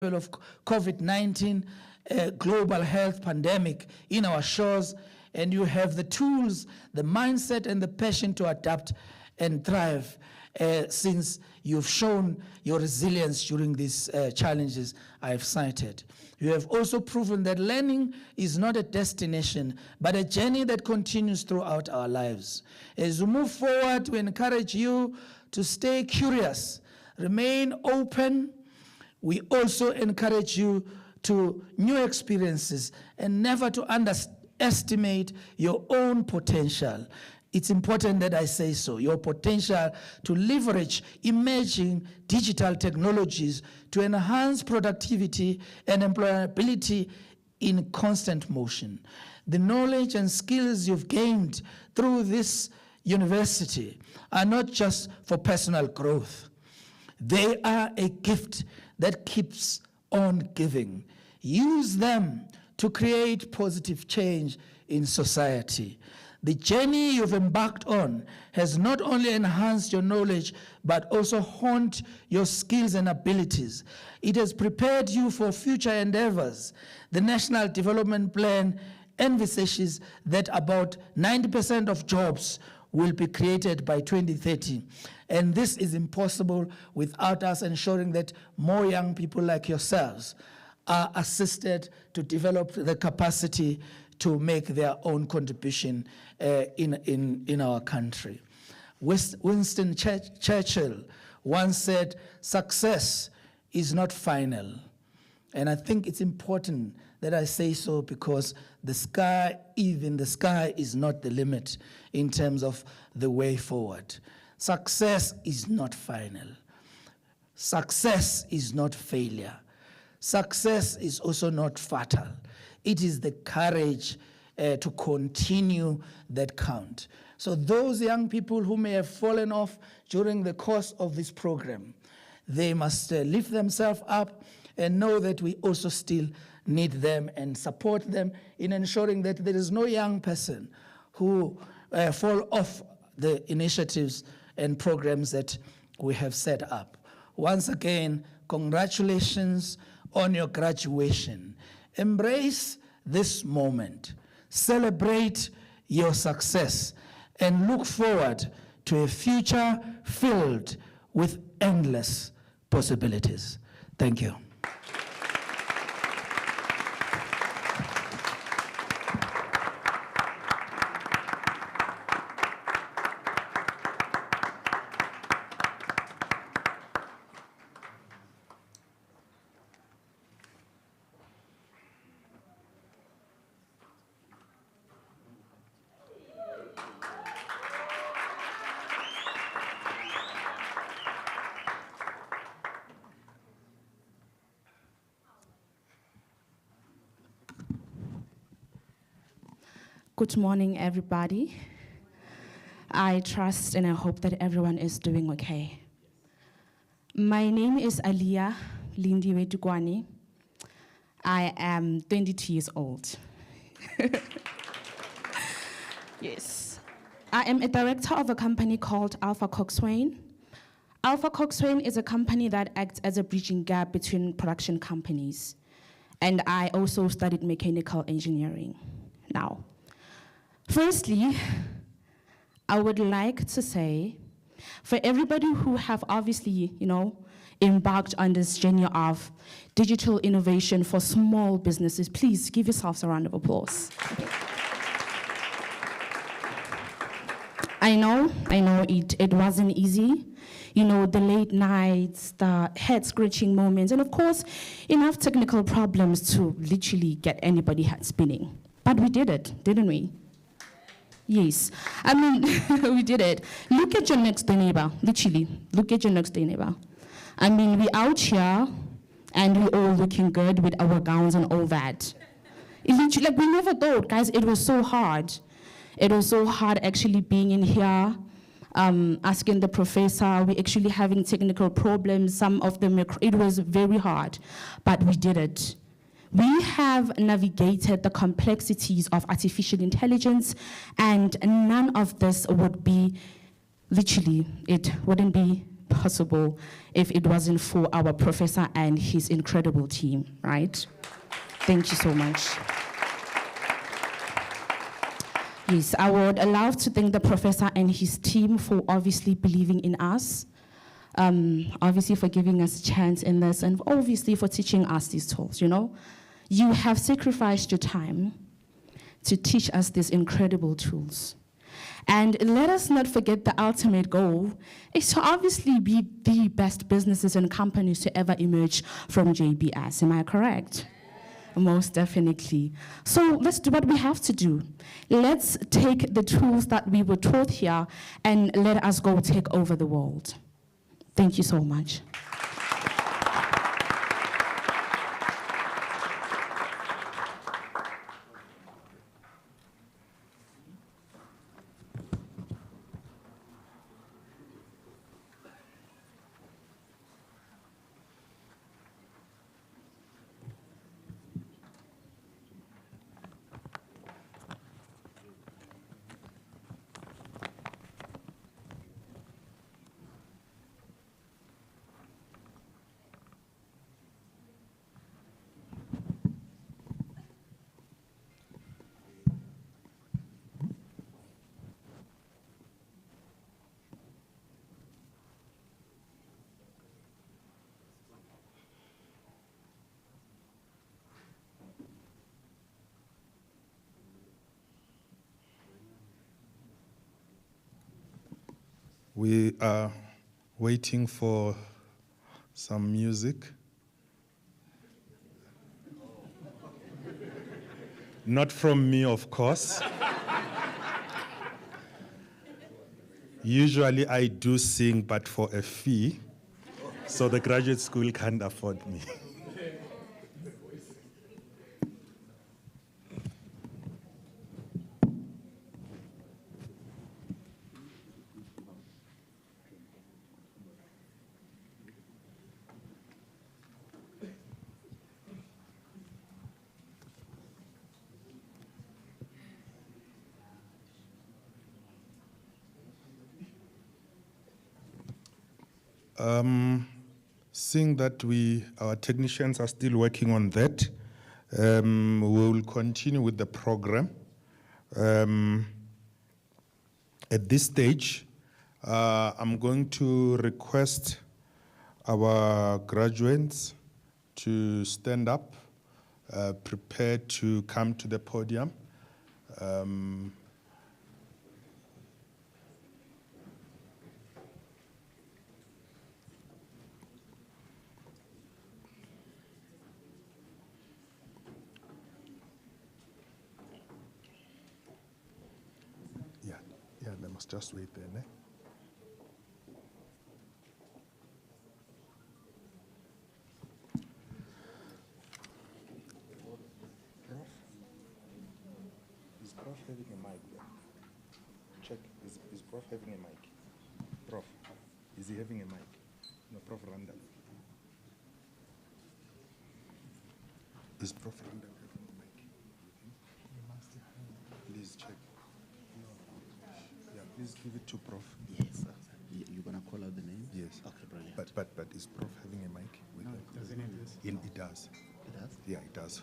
of COVID-19 global health pandemic in our shores, and you have the tools, the mindset, and the passion to adapt and thrive since you've shown your resilience during these challenges I've cited. You have also proven that learning is not a destination, but a journey that continues throughout our lives. As we move forward, we encourage you to stay curious, remain open. We also encourage you to new experiences and never to underestimate your own potential. It's important that I say so. Your potential to leverage emerging digital technologies to enhance productivity and employability in constant motion. The knowledge and skills you've gained through this university are not just for personal growth. They are a gift that keeps on giving. Use them to create positive change in society. The journey you've embarked on has not only enhanced your knowledge, but also honed your skills and abilities. It has prepared you for future endeavors. The National Development Plan envisages that about 90% of jobs will be created by 2030. And this is impossible without us ensuring that more young people like yourselves are assisted to develop the capacity to make their own contribution in our country. Winston Churchill once said, "Success is not final." And I think it's important that I say so because the sky is not the limit in terms of the way forward. Success is not final. Success is not failure. Success is also not fatal. It is the courage to continue that count. So those young people who may have fallen off during the course of this program, they must lift themselves up and know that we also still need them and support them in ensuring that there is no young person who fall off the initiatives and programs that we have set up. Once again, congratulations on your graduation. Embrace this moment. Celebrate your success and look forward to a future filled with endless possibilities. Thank you. Good morning, everybody. I trust and I hope that everyone is doing okay. My name is Aliyah Lindiwe Dugwani. I am 22 years old. Yes. I am a director of a company called Alpha Coxswain. Alpha Coxswain is a company that acts as a bridging gap between production companies. And I also studied mechanical engineering. Now, firstly, I would like to say, for everybody who have obviously, embarked on this journey of digital innovation for small businesses, please give yourselves a round of applause. I know it wasn't easy. The late nights, the head-scratching moments, and of course, enough technical problems to literally get anybody head spinning. But we did it, didn't we? Yes. We did it. Look at your next door neighbor, literally. Look at your next door neighbor. We out here, and we all looking good with our gowns and all that. Literally, we never thought, guys, it was so hard. It was so hard actually being in here, asking the professor. We actually having technical problems. Some of them, it was very hard, but we did it. We have navigated the complexities of artificial intelligence, and none of this would be, literally, it wouldn't be possible if it wasn't for our professor and his incredible team, right? Thank you so much. Yes, I would love to thank the professor and his team for obviously believing in us, obviously for giving us a chance in this, and obviously for teaching us these tools, you know. You have sacrificed your time to teach us these incredible tools. And let us not forget the ultimate goal is to obviously be the best businesses and companies to ever emerge from JBS. Am I correct? Most definitely. So let's do what we have to do. Let's take the tools that we were taught here and let us go take over the world. Thank you so much. We are waiting for some music. Not from me, of course. Usually I do sing, but for a fee, so the graduate school can't afford me. Seeing that our technicians are still working on that, we will continue with the program. At this stage, I'm going to request our graduates to stand up, prepare to come to the podium. Yeah, they must just wait there, ne? Is Prof having a mic there? Check, is Prof having a mic? Prof, is he having a mic? No, Prof Randall. Is Prof Randall having a mic? Please check. Yeah, please give it to Prof. Yes, sir. You're going to call out the name? Yes. Okay, brilliant. But is Prof having a mic? With No, him? it doesn't exist. It does. It does? Yeah, it does.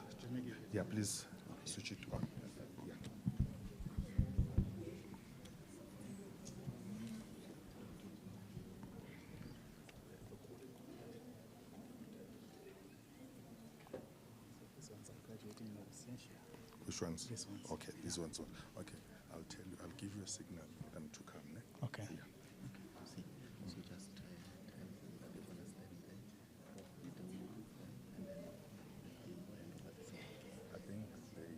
Yeah, please switch it on. Yeah. Which ones? This ones. Okay, these ones. Okay, I'll tell you. I'll give you a signal for them to come. Ne? Okay. Yeah. See, so just tell them that they're going to stand there, lead them on, and then you go and over the side. I think they.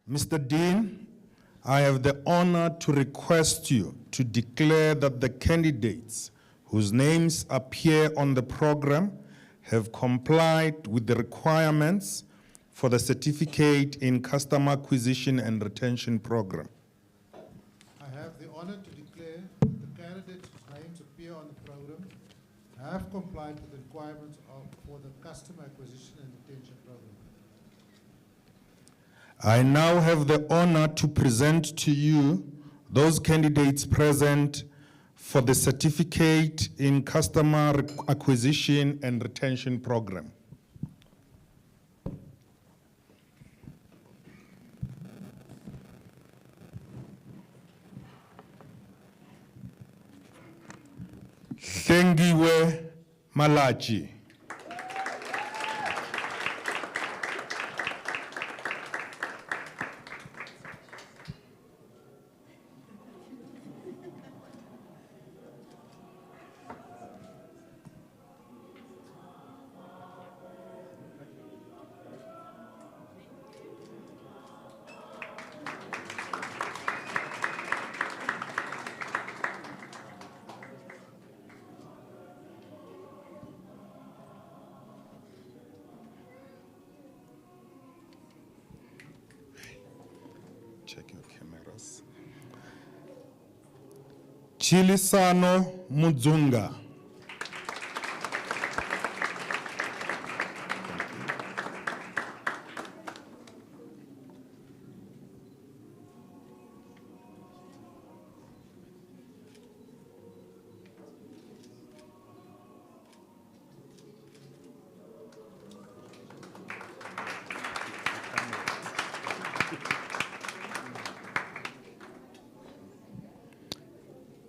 Mr. Dean, I have the honor to request you to declare that the candidates whose names appear on the program have complied with the requirements for the Certificate in Customer Acquisition and Retention Program. I have the honor to declare that the candidates whose names appear on the program have complied with the requirements for the Customer Acquisition and Retention Program. I now have the honor to present to you those candidates present for the Certificate in Customer Acquisition and Retention Program. Hlengiwe Malachi. Check your cameras. Chilisano Mudzunga.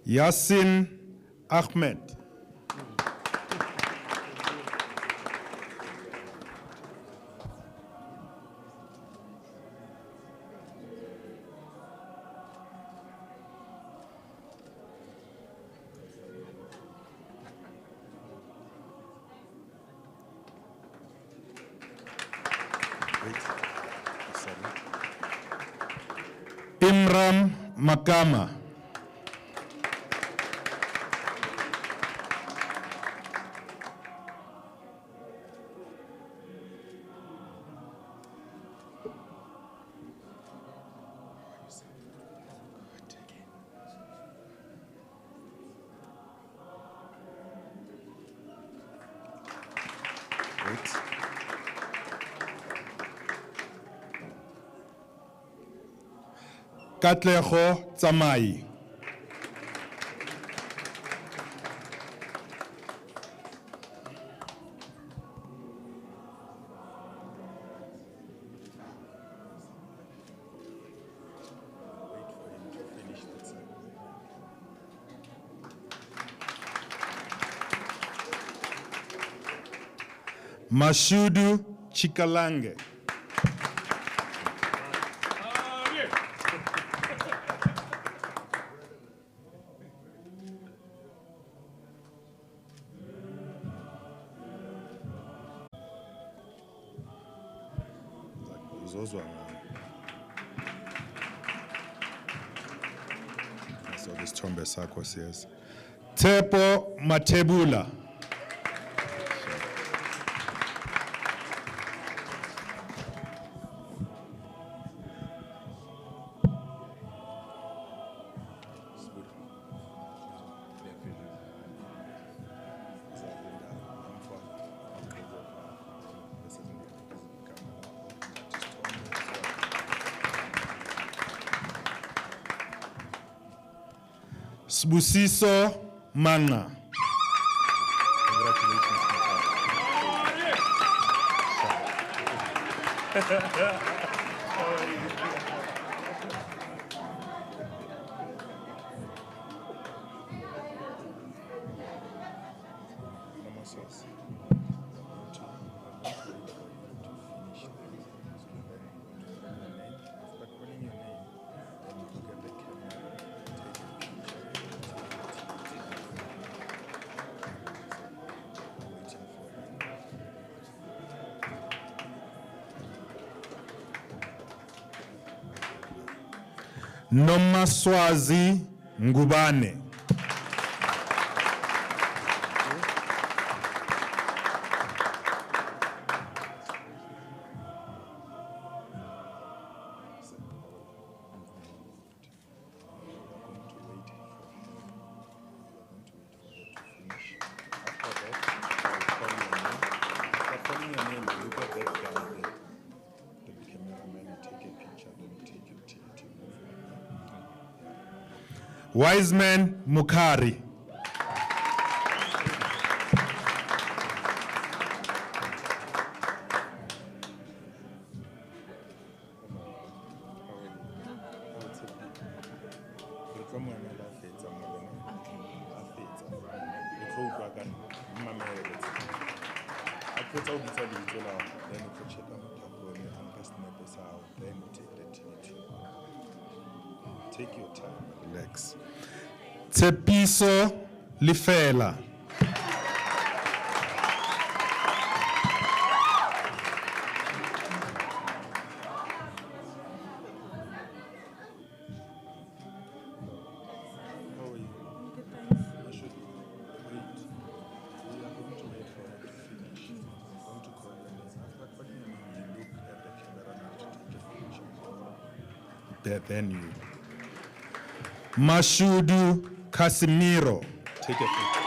Yasin Ahmed. Imran Makama. Katlego Tsamai. Mashudu Chikalange. So this Tombe Sakos, yes. Tepo Matebula. Sbusiso Manga. Nomaswazi Ngubane. Calling your name, look at that guy there. The cameraman will take a picture. Wiseman Mukari. Take your time, relax. Tsepiso Lifela. Then you. Mashudu Casimiro. Take a photo.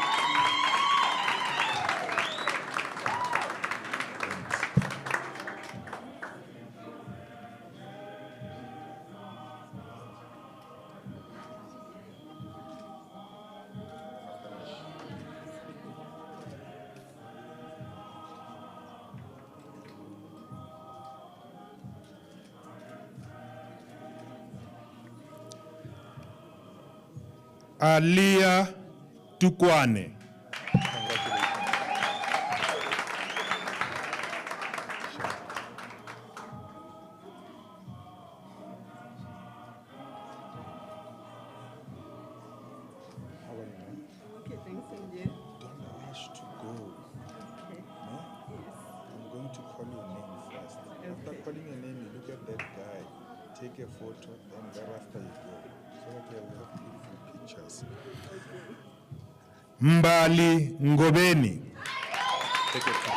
Alia Tukwane. Okay, thanks, India. Don't rush to go. Okay. No? Yes. I'm going to call your name first. After Okay. calling your name, you look at that guy, take a photo, then thereafter you go. So that we have beautiful pictures. Mbali Ngobeni. Take a photo.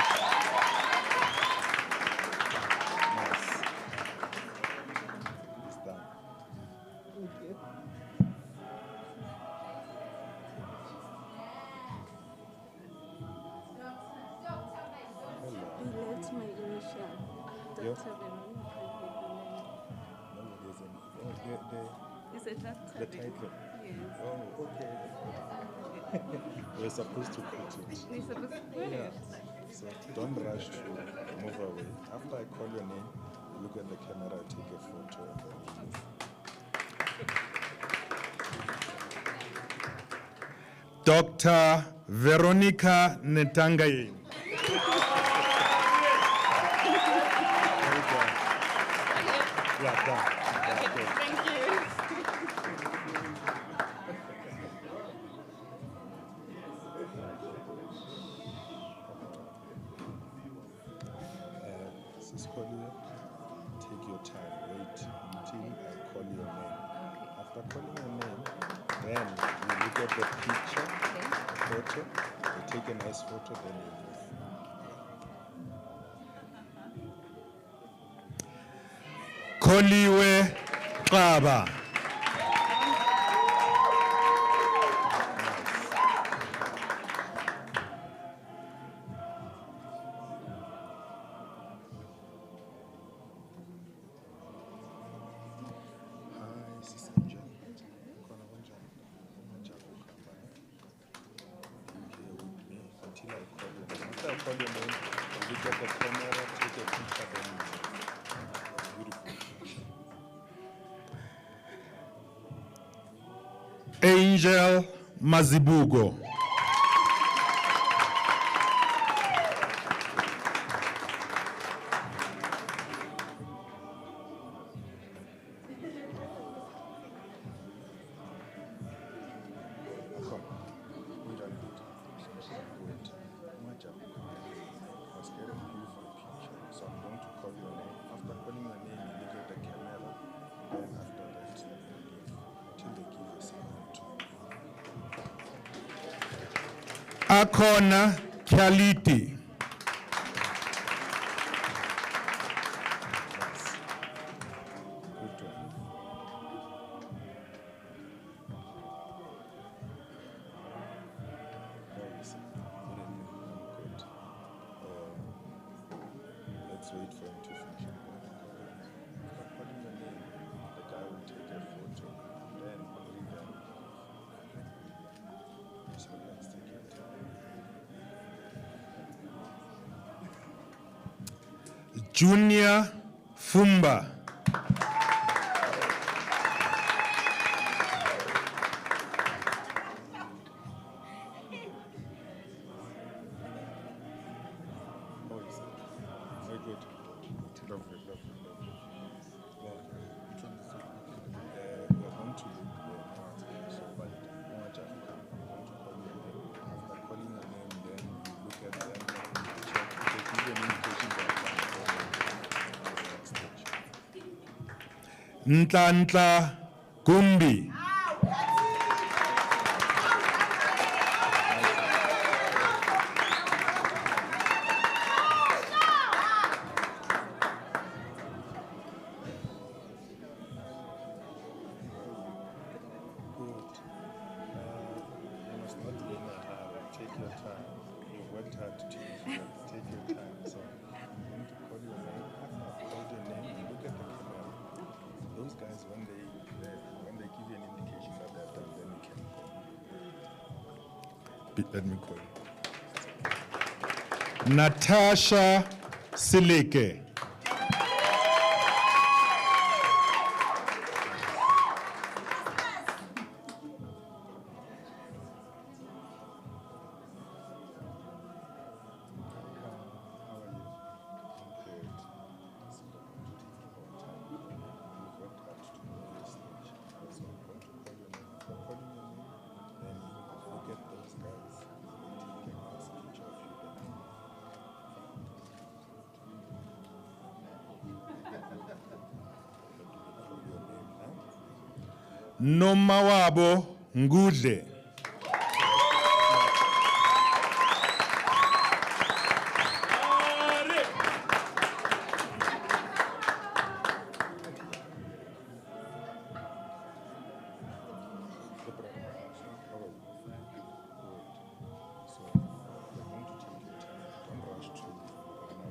Nice. It's done. Thank you. I left my initial. Yeah. Dr. Veronica. No, there's an, Is it Dr. the title. Yes. Oh, okay. We're supposed to put it. We're supposed to put it. So don't rush to move away. After I call your name, look at the camera, take a photo, and then move. Dr. Veronica Netangaye. Yeah, done. Yeah, good. Thank you. Mrs. Collier, take your time. Wait until I call your name. After calling your name, then you look at the picture, photo, you take a nice photo, then you move. Koliwe Kaba. Hi, Sister Angel. Kona kunjani? Unjani ukuhamba? You here with me until I call your name. After I call your name, you look at the camera, take a picture, then you move. Beautiful. Angel Mazibugo. Come. Wait a minute. Wait. Imagine. Let's get a beautiful picture. So I'm going to call your name. After calling your name, you look at the camera. Then after that, you leave until they give you a signal to. Akona Kyaliti. Yes. Good one. How is it? Good evening. I'm good. Let's wait for him to finish. After calling your name, the guy will take a photo. Then only then Junior Fumba. Very good. Lovely, lovely, lovely. Well, which one is it? We are going to look so but I'm going to call your name. After calling your name, then you look at them, check, they give you an indication that the next stage. Ntantla Gumbi. Good. You must not be in a hurry. Take your time. You worked hard to take your time. So I'm going to call your name. After I've called your name, you look at the camera. Those guys, when they give you an indication that they're done, then you can go. Let me call you. Natasha Silike. How are you? Good. So I'm going to take our time. You've worked hard to know this stage. So I'm going to call your name. After calling your name, then you look at those guys. Take a nice picture of you there. Call your name now. Nomawabo Ngudle. How are you? Good. So you're going to take your time. Don't rush to run away.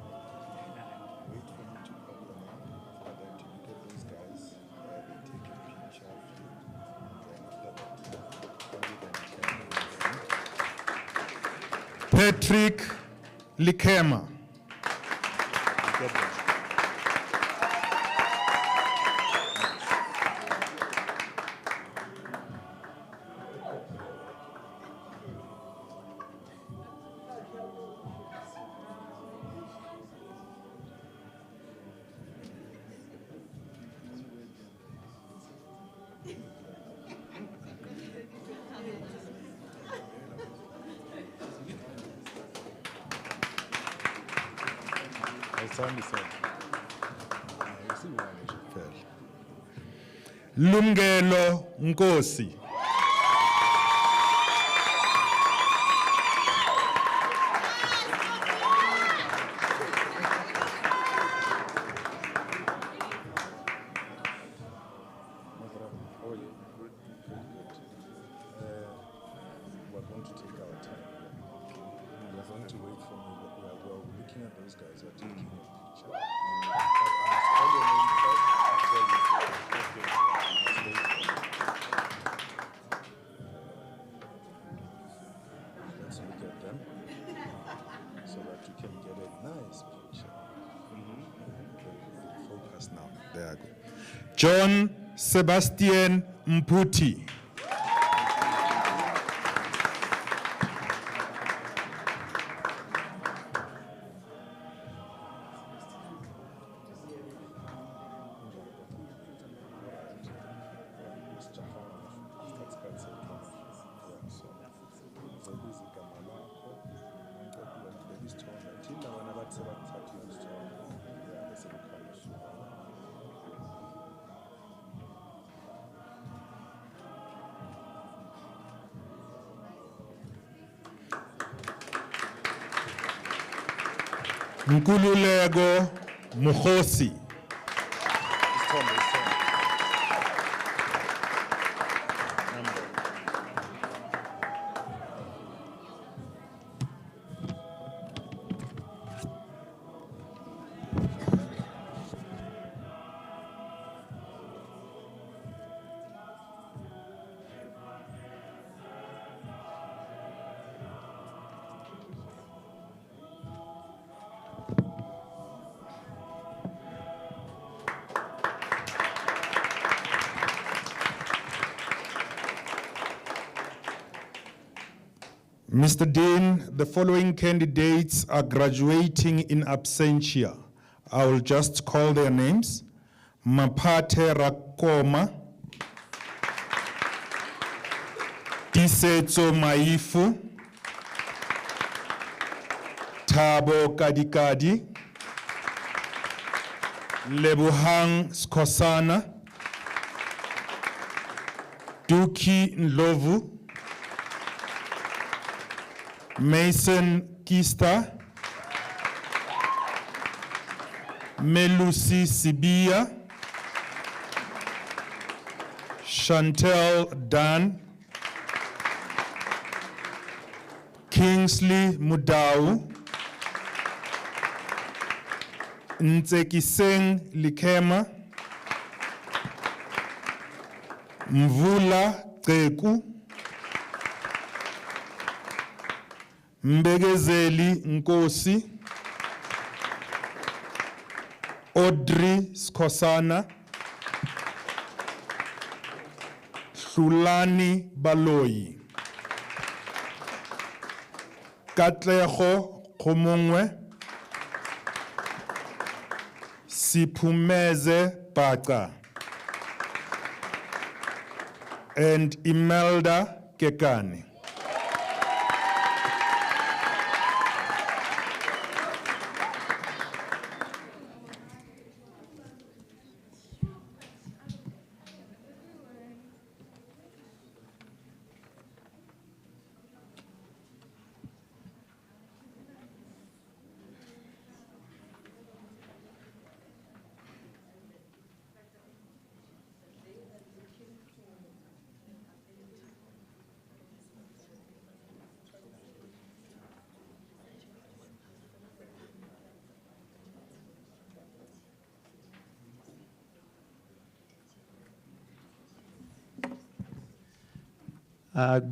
Wait for me to call your name. After that, you look at those guys. They take a picture of you. Then after that, call you then can Patrick Likema. get them. Asante sana. Isiwana nje kuphela. Lumgelo Nkosi. No problem. How are you? Good. Very good. We're going to take our time. You're going to wait for me. We're looking at those guys. We're taking a picture. I must call your name first. I'll tell you. Okay. Let's wait for me. Let's look at them so that you can get a nice picture. Focus now. There I go. John Sebastian Mputi. Nkululeko Mukhosi. Mr. Dean, the following candidates are graduating in absentia. I will just call their names. Mapate Rakoma, Tisetso Maifu, Thabo Kadikadi, Lebohang Skosana, Duki Ndlovu, Mason Kista, Melusi Sibia, Chantel Dan, Kingsley Mudau, Ntsekiseng Likema, Mvula Qeku, Mbegezeli Nkosi, Audrey Skosana, Hlulani Baloyi, Katlego Khomongwe, Siphumeze Baka, and Imelda Kekani.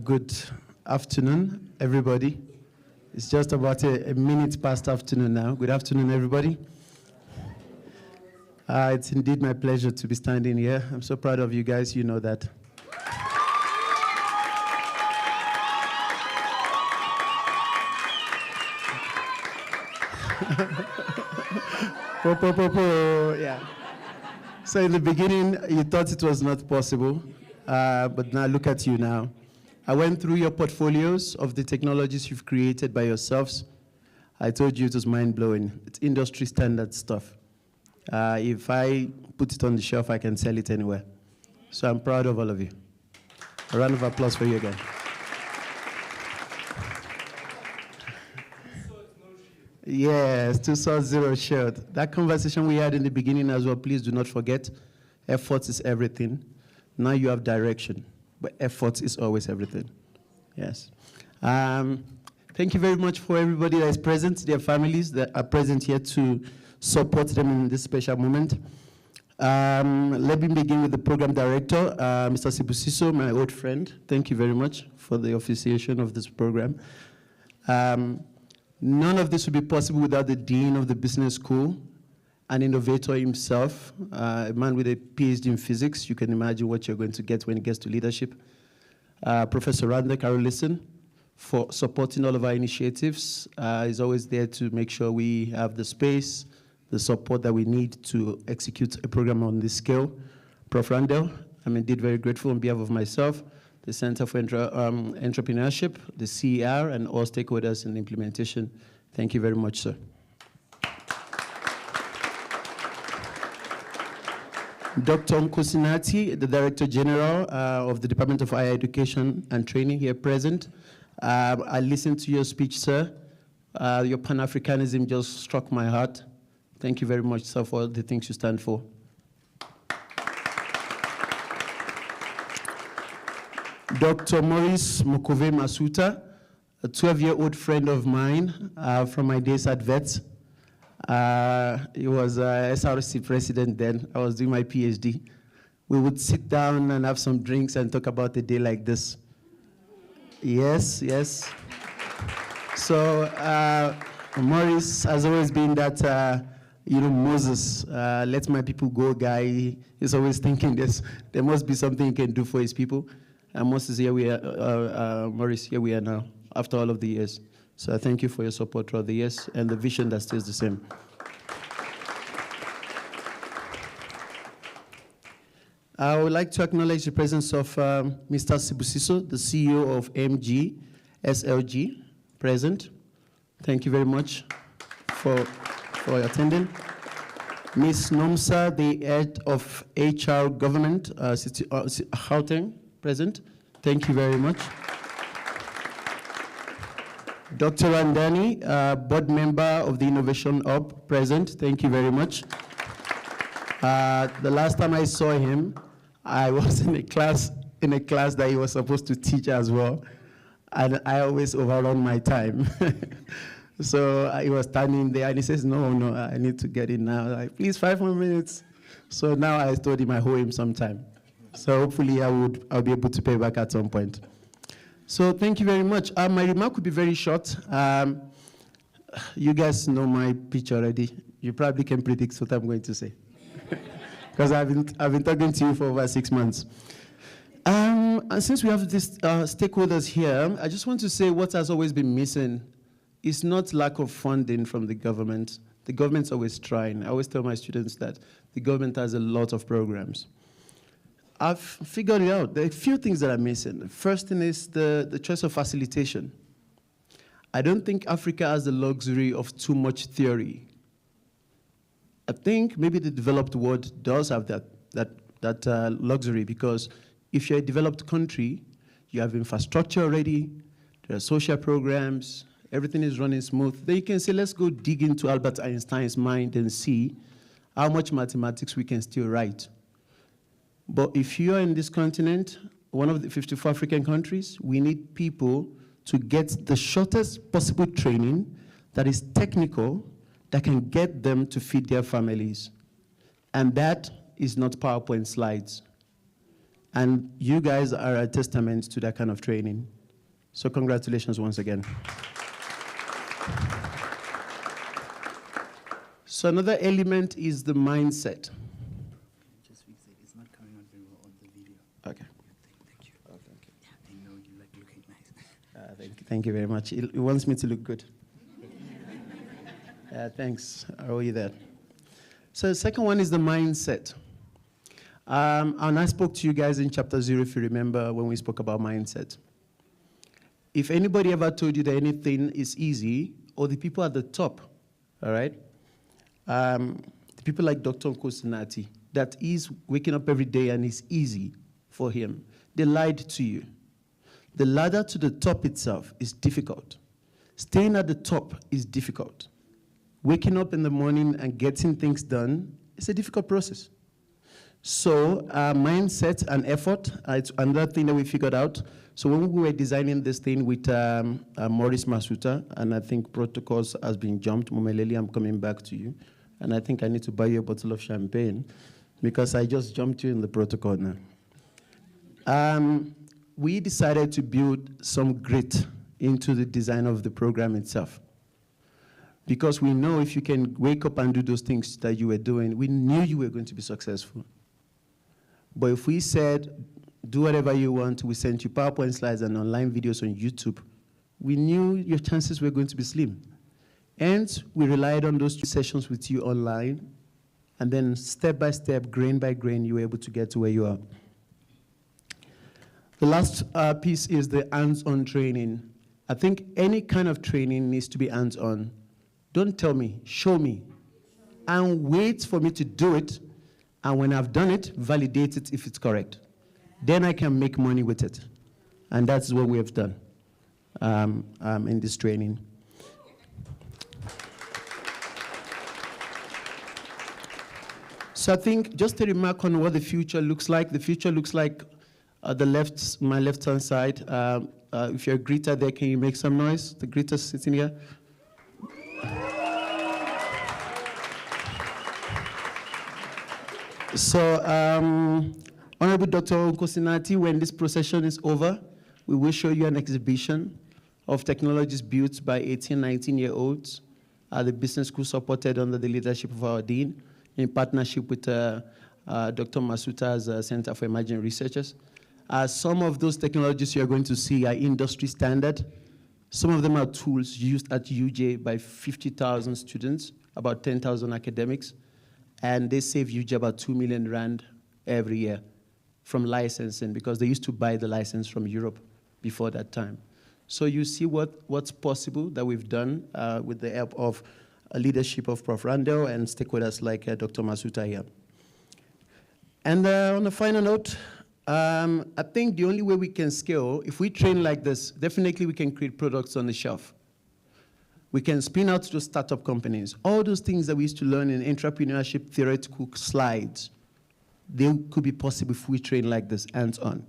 Good afternoon, everybody. It's just about a minute past afternoon now. Good afternoon, everybody. It's indeed my pleasure to be standing here. I'm so proud of you guys, you know that. Yeah. So in the beginning, you thought it was not possible, but now look at you now. I went through your portfolios of the technologies you've created by yourselves. I told you it was mind-blowing. It's industry standard stuff. If I put it on the shelf, I can sell it anywhere. So I'm proud of all of you. A round of applause for you again. Yes, 2 swords, 0 shield. That conversation we had in the beginning as well, please do not forget, effort is everything. Now you have direction, but effort is always everything. Yes. Thank you very much for everybody that is present, their families that are present here to support them in this special moment. Let me begin with the program director, Mr. Sibusiso, my old friend. Thank you very much for the officiation of this program. None of this would be possible without the dean of the business school, an innovator himself, a man with a PhD in physics. You can imagine what you're going to get when it gets to leadership. Professor Randa Carolison, for supporting all of our initiatives. He's always there to make sure we have the space, the support that we need to execute a program on this scale. Prof. Randall, I'm indeed very grateful on behalf of myself, the Center for Entrepreneurship, the CER, and all stakeholders in the implementation. Thank you very much, sir. Dr. Nkosinati, the Director General of the Department of Higher Education and Training, here present. I listened to your speech, sir. Your Pan-Africanism just struck my heart. Thank you very much, sir, for all the things you stand for. Dr. Maurice Mokove Masuta, a 12-year-old friend of mine from my days at VET. He was SRC president then. I was doing my PhD. We would sit down and have some drinks and talk about a day like this. Yes, yes. So Maurice has always been that, Moses, let my people go guy. He's always thinking there must be something he can do for his people. And Moses, here we are, Maurice, here we are now. after all of the years. So I thank you for your support throughout the years and the vision that stays the same. I would like to acknowledge the presence of Mr. Sibusiso, the CEO of SLG, present. Thank you very much for attending. Ms. Nomsa, the head of HR government, Gauteng, present. Thank you very much. Dr. Randani, board member of the Innovation Hub, present. Thank you very much. The last time I saw him, I was in a class that he was supposed to teach as well, and I always overrun my time. So he was standing there, and he says, no, I need to get in now. Like, please, 5 more minutes. So now I told him I owe him some time. So hopefully I'll be able to pay back at some point. So thank you very much. My remark will be very short. You guys know my pitch already. You probably can predict what I'm going to say. Because I've been talking to you for over 6 months. And since we have these stakeholders here, I just want to say what has always been missing is not lack of funding from the government. The government's always trying. I always tell my students that the government has a lot of programs. I've figured it out. There are a few things that are missing. The first thing is the choice of facilitation. I don't think Africa has the luxury of too much theory. I think maybe the developed world does have that luxury, because if you're a developed country, you have infrastructure already, there are social programs, everything is running smooth. Then you can say, let's go dig into Albert Einstein's mind and see how much mathematics we can still write. But if you are in this continent, one of the 54 African countries, we need people to get the shortest possible training that is technical, that can get them to feed their families. And that is not PowerPoint slides. And you guys are a testament to that kind of training. So congratulations once again. So another element is the mindset. Just fix it. It's not coming out very well on the video. Okay. Thank you. Oh, thank you. Yeah, I know you like looking nice. Thank you very much. It wants me to look good. Thanks. I owe you that. So the second one is the mindset. And I spoke to you guys in chapter 0, if you remember, when we spoke about mindset. If anybody ever told you that anything is easy, or the people at the top, all right? The people like Dr. Nkosinati, that is waking up every day and it's easy for him. They lied to you. The ladder to the top itself is difficult. Staying at the top is difficult. Waking up in the morning and getting things done is a difficult process. So mindset and effort, it's another thing that we figured out. So when we were designing this thing with Maurice Masuta, and I think protocols has been jumped, Momeleli, I'm coming back to you. And I think I need to buy you a bottle of champagne because I just jumped you in the protocol now. We decided to build some grit into the design of the program itself. Because we know if you can wake up and do those things that you were doing, we knew you were going to be successful. But if we said, do whatever you want, we sent you PowerPoint slides and online videos on YouTube, we knew your chances were going to be slim. And we relied on those sessions with you online, and then step by step, grain by grain, you were able to get to where you are. The last piece is the hands-on training. I think any kind of training needs to be hands-on. Don't tell me, show me. And wait for me to do it, and when I've done it, validate it if it's correct. Then I can make money with it. And that's what we have done in this training. So I think just a remark on what the future looks like. The future looks like my left-hand side. If you're a greeter there, can you make some noise? The greeters sitting here. So, Honorable Dr. Nkosinati, when this procession is over, we will show you an exhibition of technologies built by 18, 19-year-olds at the business school supported under the leadership of our dean in partnership with Dr. Masuta's Center for Emerging Researchers. Some of those technologies you're going to see are industry standard, Some of them are tools used at UJ by 50,000 students, about 10,000 academics, and they save UJ about 2 million rand every year from licensing, because they used to buy the license from Europe before that time. So you see what's possible that we've done with the help of leadership of Prof. Randall and stakeholders like Dr. Masuta here. And on a final note, I think the only way we can scale, if we train like this, definitely we can create products on the shelf. We can spin out to startup companies. All those things that we used to learn in entrepreneurship theoretical slides, they could be possible if we train like this, hands-on.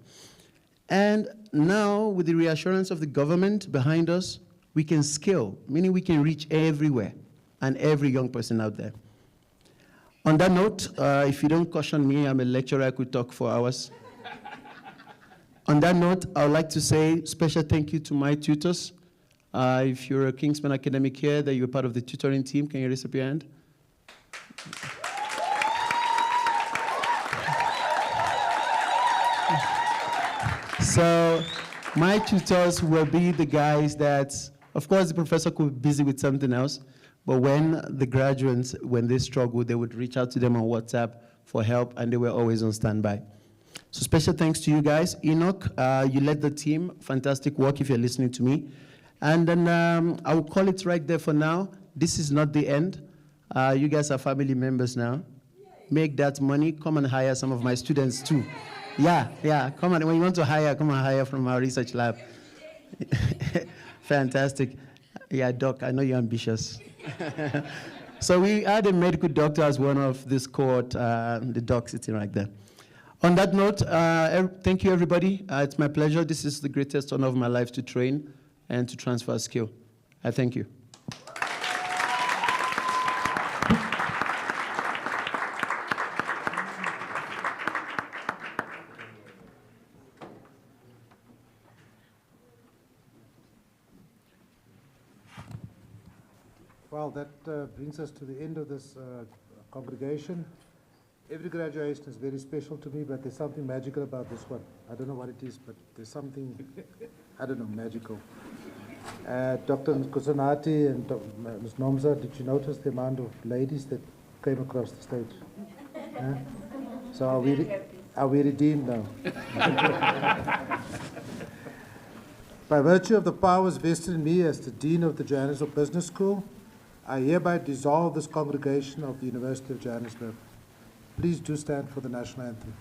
And now, with the reassurance of the government behind us, we can scale, meaning we can reach everywhere and every young person out there. On that note, if you don't caution me, I'm a lecturer, I could talk for hours. On that note, I would like to say special thank you to my tutors. If you're a Kingsman academic here, that you're part of the tutoring team, can you raise up your hand? So my tutors will be the guys that, of course, the professor could be busy with something else, but when the graduates, when they struggle, they would reach out to them on WhatsApp for help, and they were always on standby. So special thanks to you guys. Enoch, you led the team. Fantastic work if you're listening to me. And then I will call it right there for now. This is not the end. You guys are family members now. Make that money. Come and hire some of my students too. Yeah, come on. When you want to hire, come and hire from our research lab. Fantastic. Yeah, Doc, I know you're ambitious. So we had a medical doctor as one of this cohort, the doc sitting right there. On that note, thank you, everybody. It's my pleasure. This is the greatest honor of my life to train and to transfer skill. I thank you. Well, that brings us to the end of this congregation. Every graduation is very special to me, but there's something magical about this one. I don't know what it is, but there's something, I don't know, magical. Dr. Kusanati and Ms. Nomza, did you notice the amount of ladies that came across the stage? So are we redeemed now? By virtue of the powers vested in me as the Dean of the Johannesburg Business School, I hereby dissolve this congregation of the University of Johannesburg. Please do stand for the national anthem.